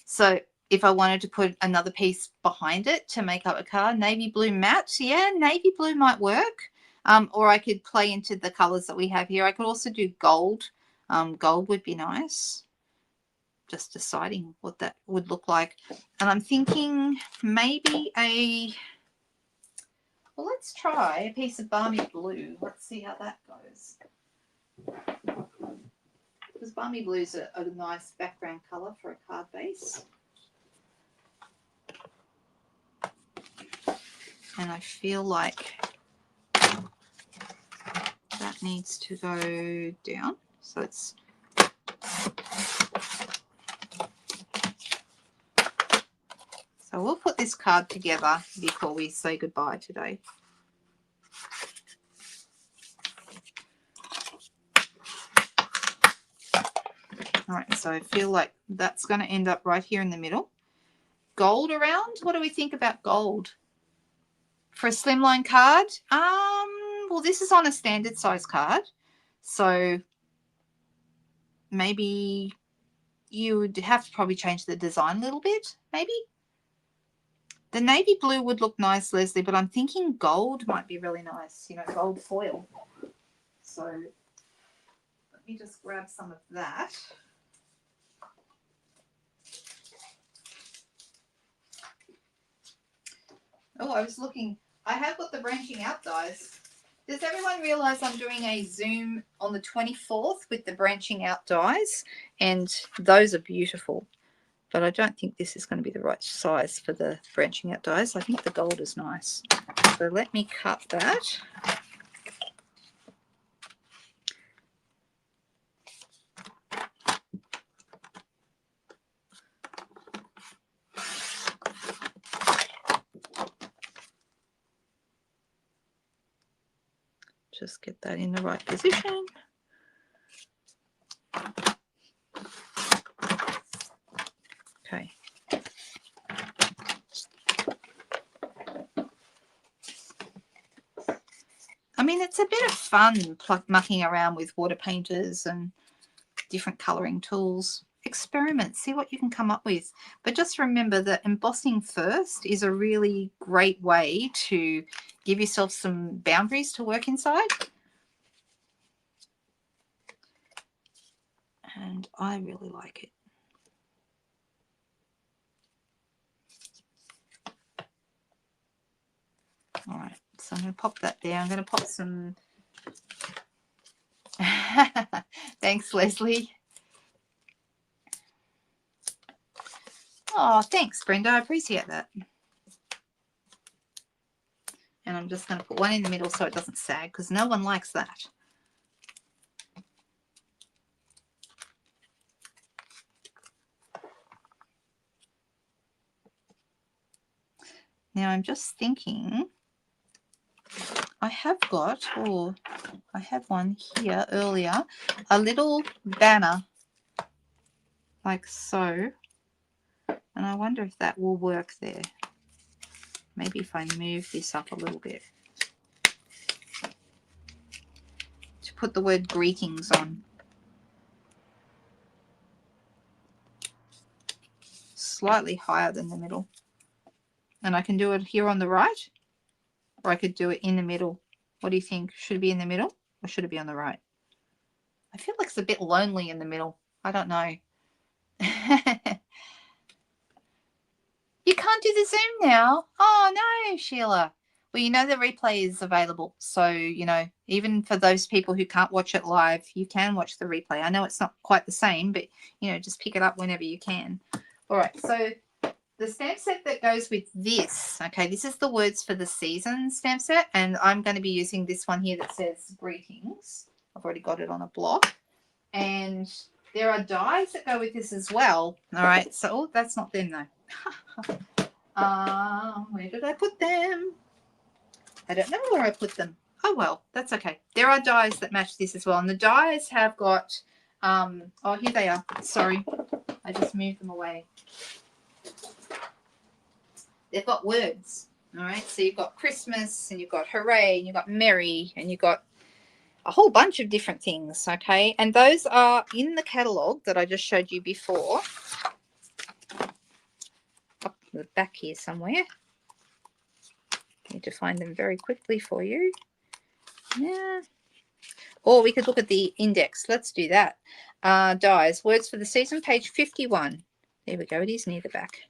So if I wanted to put another piece behind it to make up a card, navy blue matte, yeah, navy blue might work. Or I could play into the colors that we have here. I could also do gold. Gold would be nice. Just deciding what that would look like. And I'm thinking maybe well, let's try a piece of balmy blue. Let's see how that goes. Because balmy blue is a nice background color for a card base. And I feel like that needs to go down. So it's so we'll put this card together before we say goodbye today. All right, so I feel like that's going to end up right here in the middle. Gold around? What do we think about gold? For a slimline card? Well, this is on a standard size card. So maybe you would have to probably change the design a little bit, maybe. The navy blue would look nice, Leslie, but I'm thinking gold might be really nice, you know, gold foil. So let me just grab some of that. Oh, I was looking. I have got the branching out dies. Does everyone realize I'm doing a Zoom on the 24th with the branching out dies? And those are beautiful. But I don't think this is going to be the right size for the branching out dies. I think the gold is nice. So let me cut that. Just get that in the right position. Okay. I mean, it's a bit of fun mucking around with water painters and different colouring tools. Experiment, see what you can come up with. But just remember that embossing first is a really great way to give yourself some boundaries to work inside. And I really like it. All right, so I'm going to pop that there. I'm going to pop some... Thanks, Leslie. Oh, thanks, Brenda. I appreciate that. And I'm just going to put one in the middle so it doesn't sag, because no one likes that. Now I'm just thinking, I have got, oh, I had one here earlier, a little banner like so, and I wonder if that will work there. Maybe if I move this up a little bit to put the word greetings on. Slightly higher than the middle. And I can do it here on the right, or I could do it in the middle. What do you think? Should it be in the middle, or should it be on the right? I feel like it's a bit lonely in the middle. I don't know. You can't do the Zoom now. Oh, no, Sheila. Well, you know the replay is available. So, you know, even for those people who can't watch it live, you can watch the replay. I know it's not quite the same, but, you know, just pick it up whenever you can. All right, so the stamp set that goes with this, okay, this is the Words for the Season stamp set, and I'm going to be using this one here that says greetings. I've already got it on a block. And there are dies that go with this as well. All right, so oh, that's not them though. Where did I put them? I don't know where I put them. Oh well, that's okay. There are dies that match this as well, and the dies have got oh, here they are. Sorry, I just moved them away. They've got words. All right, so you've got Christmas, and you've got hooray, and you've got merry, and you've got a whole bunch of different things. Okay, and those are in the catalogue that I just showed you before. Up the back here somewhere. Need to find them very quickly for you. Yeah. Or we could look at the index. Let's do that. Dies, Words for the Season, page 51. There we go. It is near the back.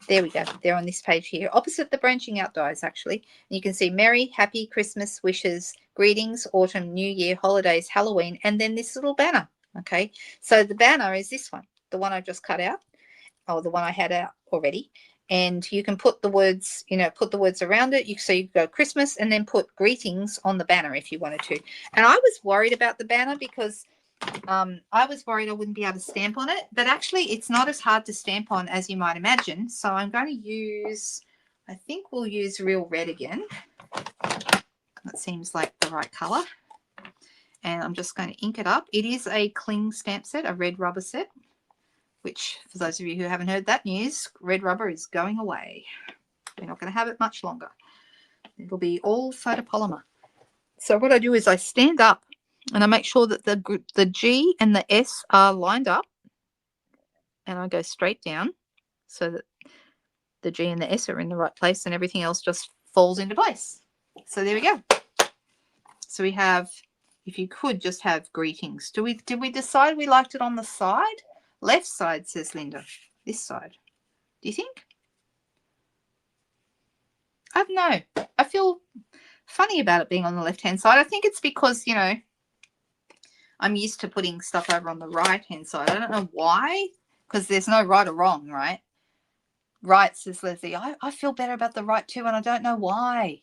There we go. They're on this page here, opposite the branching out dies, actually. And you can see Merry, Happy, Christmas, Wishes, Greetings, Autumn, New Year, Holidays, Halloween, and then this little banner. Okay, so the banner is this one, the one I just cut out, or the one I had out already. And you can put the words, you know, put the words around it. So you go Christmas and then put greetings on the banner if you wanted to. And I was worried about the banner because I was worried I wouldn't be able to stamp on it. But actually, it's not as hard to stamp on as you might imagine. So I'm going to use, I think we'll use Real Red again. That seems like the right color. And I'm just going to ink it up. It is a cling stamp set, a red rubber set. Which, for those of you who haven't heard that news, red rubber is going away. We're not going to have it much longer. It'll be all photopolymer. So what I do is I stand up and I make sure that the G and the S are lined up. And I go straight down so that the G and the S are in the right place and everything else just falls into place. So there we go. So we have, if you could just have greetings. Did we decide we liked it on the side? Left side, says Linda. This side. Do you think? I don't know. I feel funny about it being on the left-hand side. I think it's because, you know, I'm used to putting stuff over on the right-hand side. I don't know why, because there's no right or wrong, right? Right, says Leslie. I feel better about the right too, and I don't know why.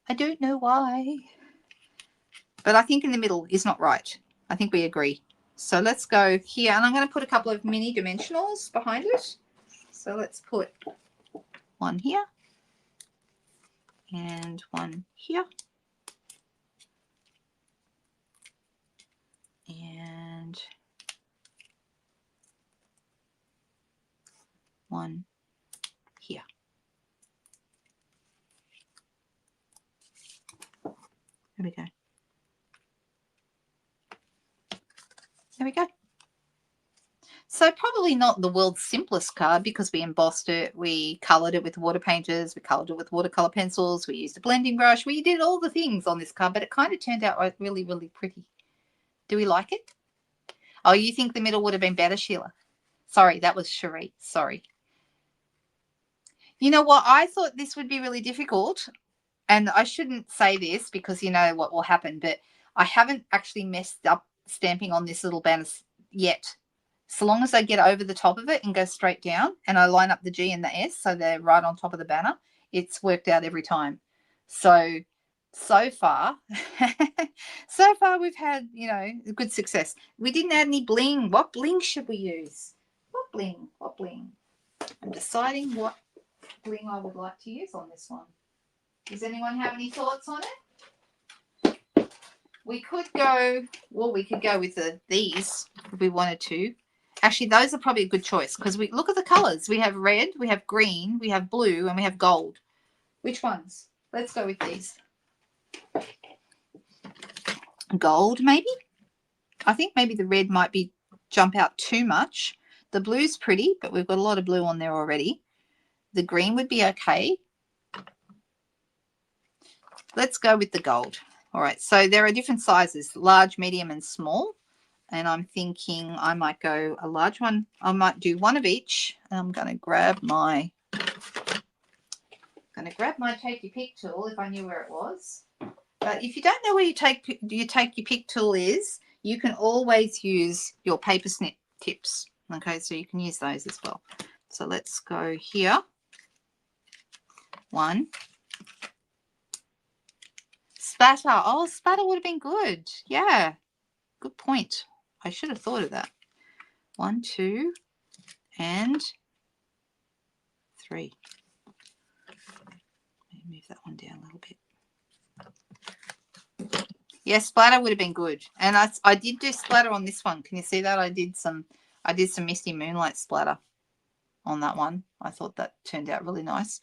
I don't know why. But I think in the middle is not right. I think we agree. So let's go here, and I'm going to put a couple of mini dimensionals behind it. So let's put one here and one here and one here. There we go. There we go. So probably not the world's simplest card because we embossed it, we coloured it with water painters, we coloured it with watercolor pencils, we used a blending brush, we did all the things on this card, but it kind of turned out really, really pretty. Do we like it? Oh, you think the middle would have been better, Sheila? Sorry, that was Cherie. Sorry. You know what? I thought this would be really difficult, and I shouldn't say this because you know what will happen, but I haven't actually messed up stamping on this little banner yet. So long as I get over the top of it and go straight down and I line up the G and the S so they're right on top of the banner, it's worked out every time. So far, so far we've had, you know, good success. We didn't add any bling. What bling should we use? What bling? What bling? I'm deciding what bling I would like to use on this one. Does anyone have any thoughts on it? We could go, well, we could go with these if we wanted to. Actually, those are probably a good choice because we look at the colors. We have red, we have green, we have blue, and we have gold. Which ones? Let's go with these. Gold, maybe? I think maybe the red might be jump out too much. The blue's pretty, but we've got a lot of blue on there already. The green would be okay. Let's go with the gold. All right, so there are different sizes, large, medium, and small. And I'm thinking I might go a large one. I might do one of each. I'm going to grab my take your pick tool if I knew where it was. But if you don't know where you take your pick tool is, you can always use your paper snip tips. Okay, so you can use those as well. So let's go here. One. Spatter. Oh, spatter would have been good. Yeah, good point. I should have thought of that. 1, 2, and 3. Let me move that one down a little bit. Yeah, splatter would have been good. And I did do splatter on this one. Can you see that? I did some Misty Moonlight splatter on that one. I thought that turned out really nice.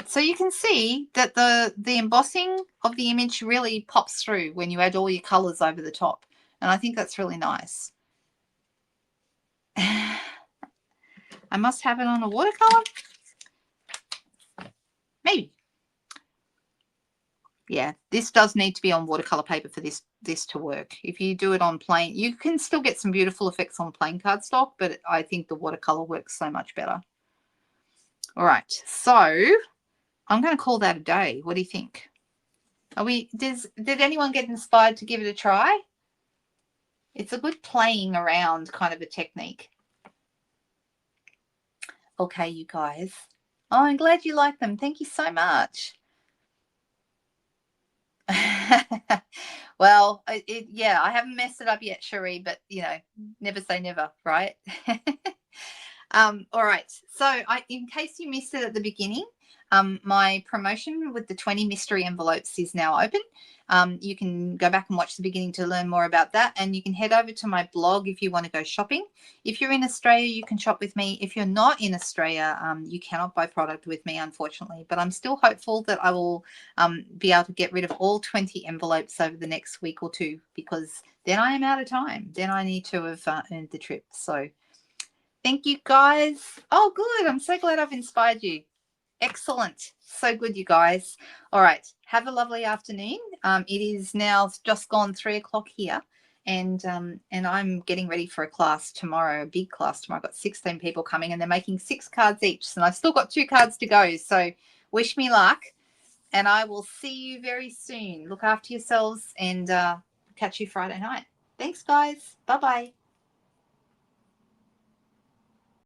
So you can see that the embossing of the image really pops through when you add all your colors over the top. And I think that's really nice. I must have it on a watercolor. Maybe. Yeah, this does need to be on watercolor paper for this to work. If you do it on plain, you can still get some beautiful effects on plain cardstock, but I think the watercolor works so much better. All right, so I'm going to call that a day. What do you think? Did anyone get inspired to give it a try? It's a good playing around kind of a technique. Okay, you guys. Oh, I'm glad you like them. Thank you so much. Well, yeah, I haven't messed it up yet, Cherie, but, you know, never say never, right? All right. So in case you missed it at the beginning, my promotion with the 20 mystery envelopes is now open. You can go back and watch the beginning to learn more about that. And you can head over to my blog if you want to go shopping. If you're in Australia, you can shop with me. If you're not in Australia, you cannot buy product with me, unfortunately. But I'm still hopeful that I will be able to get rid of all 20 envelopes over the next week or two, because then I am out of time. Then I need to have earned the trip. So thank you, guys. Oh, good. I'm so glad I've inspired you. Excellent. So good, you guys. All right. Have a lovely afternoon. It is now just gone 3 o'clock here, and I'm getting ready for a class tomorrow, a big class tomorrow. I've got 16 people coming, and they're making 6 cards each, and I've still got 2 cards to go. So wish me luck, and I will see you very soon. Look after yourselves, and catch you Friday night. Thanks, guys. Bye-bye.